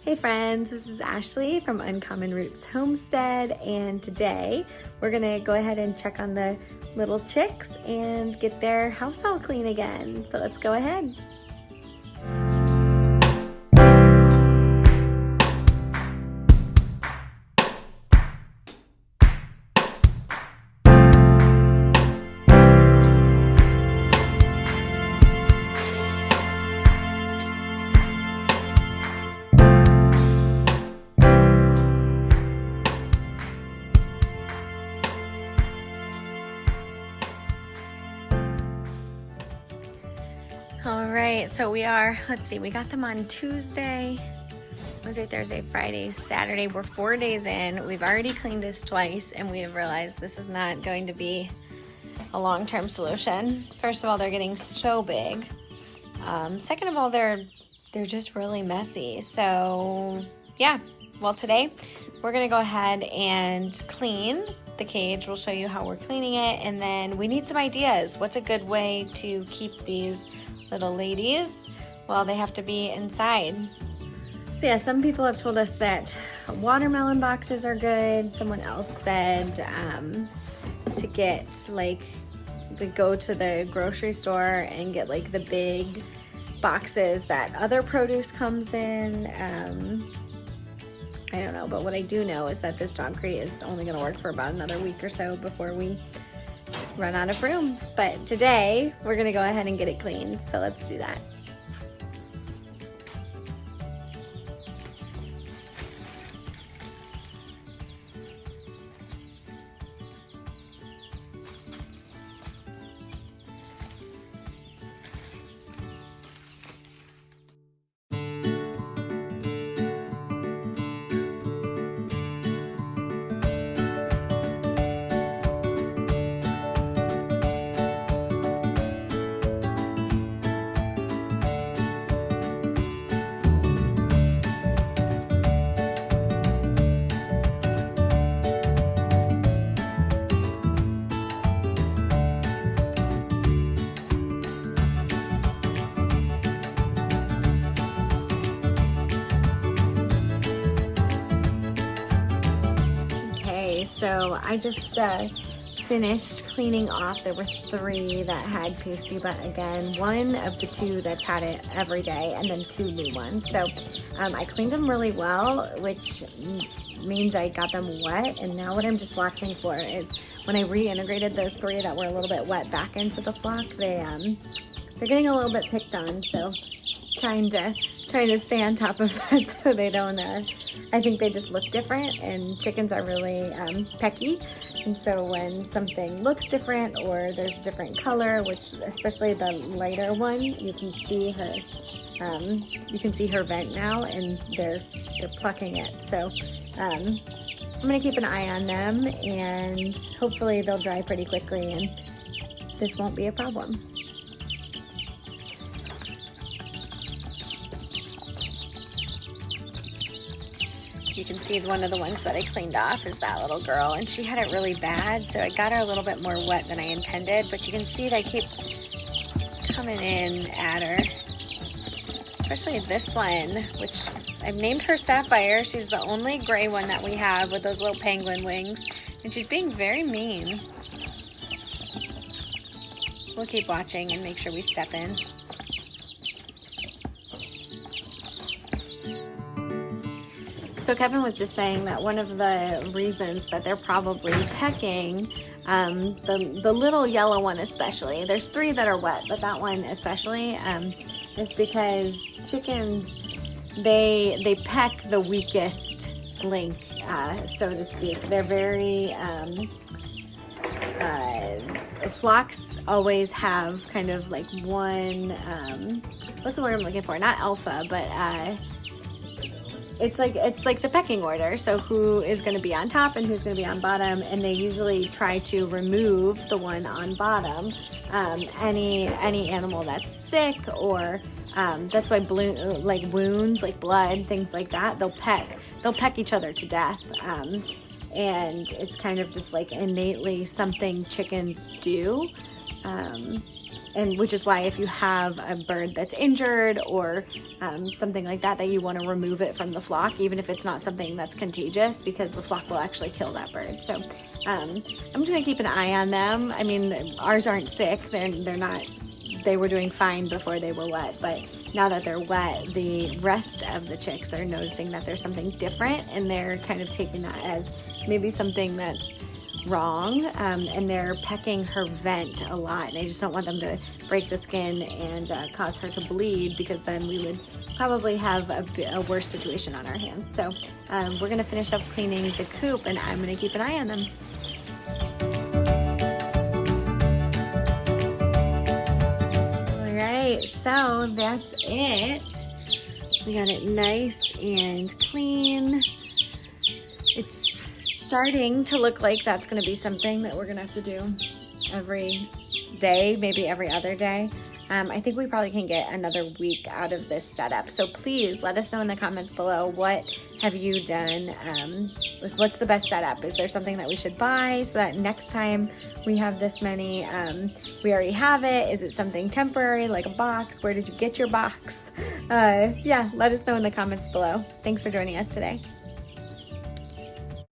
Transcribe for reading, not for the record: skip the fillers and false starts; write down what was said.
Hey friends, this is Ashley from Uncommon Roots Homestead, and today we're gonna go ahead and check on the little chicks and get their house all clean again. So let's go ahead. All right, so we got them on Tuesday, Wednesday, Thursday, Friday, Saturday. We're 4 days in. We've already cleaned this twice, and we have realized this is not going to be a long-term solution. First of all, they're getting so big. Second of all, they're just really messy. So yeah, well, today we're gonna go ahead and clean the cage. We'll show you how we're cleaning it, and then we need some ideas. What's a good way to keep these little ladies? Well, they have to be inside. So yeah, some people have told us that watermelon boxes are good. Someone else said to get go to the grocery store and get like the big boxes that other produce comes in. I don't know, but what I do know is that this dog crate is only gonna work for about another week or so before we run out of room. But today we're gonna go ahead and get it cleaned, so let's do that. So I just finished cleaning off. There were 3 that had pasty butt again, 1 of the 2 that's had it every day, and then 2 new ones. So I cleaned them really well, which means I got them wet, and now what I'm just watching for is when I reintegrated those 3 that were a little bit wet back into the flock, they're getting a little bit picked on, so trying to stay on top of that so they don't I think they just look different, and chickens are really pecky, and so when something looks different or there's a different color, which especially the lighter one, you can see her vent now, and they're plucking it. So I'm gonna keep an eye on them, and hopefully they'll dry pretty quickly and this won't be a problem. You can see one of the ones that I cleaned off is that little girl, and she had it really bad, so I got her a little bit more wet than I intended, but you can see they keep coming in at her, especially this one, which I've named her Sapphire. She's the only gray one that we have with those little penguin wings, and she's being very mean. We'll keep watching and make sure we step in. So Kevin was just saying that one of the reasons that they're probably pecking, the little yellow one especially, there's 3 that are wet, but that one especially, is because chickens, they peck the weakest link, so to speak. They're very, flocks always have kind of like one, what's the word I'm looking for? Not alpha, but it's like the pecking order. So who is going to be on top and who's going to be on bottom, and they usually try to remove the one on bottom. Any animal that's sick, or that's why wounds, like blood, things like that, they'll peck each other to death. And it's kind of just like innately something chickens do. and which is why if you have a bird that's injured or something like that, that you want to remove it from the flock, even if it's not something that's contagious, because the flock will actually kill that bird. So I'm just gonna keep an eye on them. I mean, ours aren't sick. They're not, they were doing fine before they were wet, but now that they're wet, the rest of the chicks are noticing that there's something different, and they're kind of taking that as maybe something that's wrong, and they're pecking her vent a lot, and I just don't want them to break the skin and cause her to bleed, because then we would probably have a worse situation on our hands. So we're gonna finish up cleaning the coop, and I'm gonna keep an eye on them. So that's it. We got it nice and clean. It's starting to look like that's going to be something that we're going to have to do every day, maybe every other day. I think we probably can get another week out of this setup. So please let us know in the comments below, what have you done? What's the best setup? Is there something that we should buy so that next time we have this many, we already have it? Is it something temporary, like a box? Where did you get your box? Yeah, let us know in the comments below. Thanks for joining us today.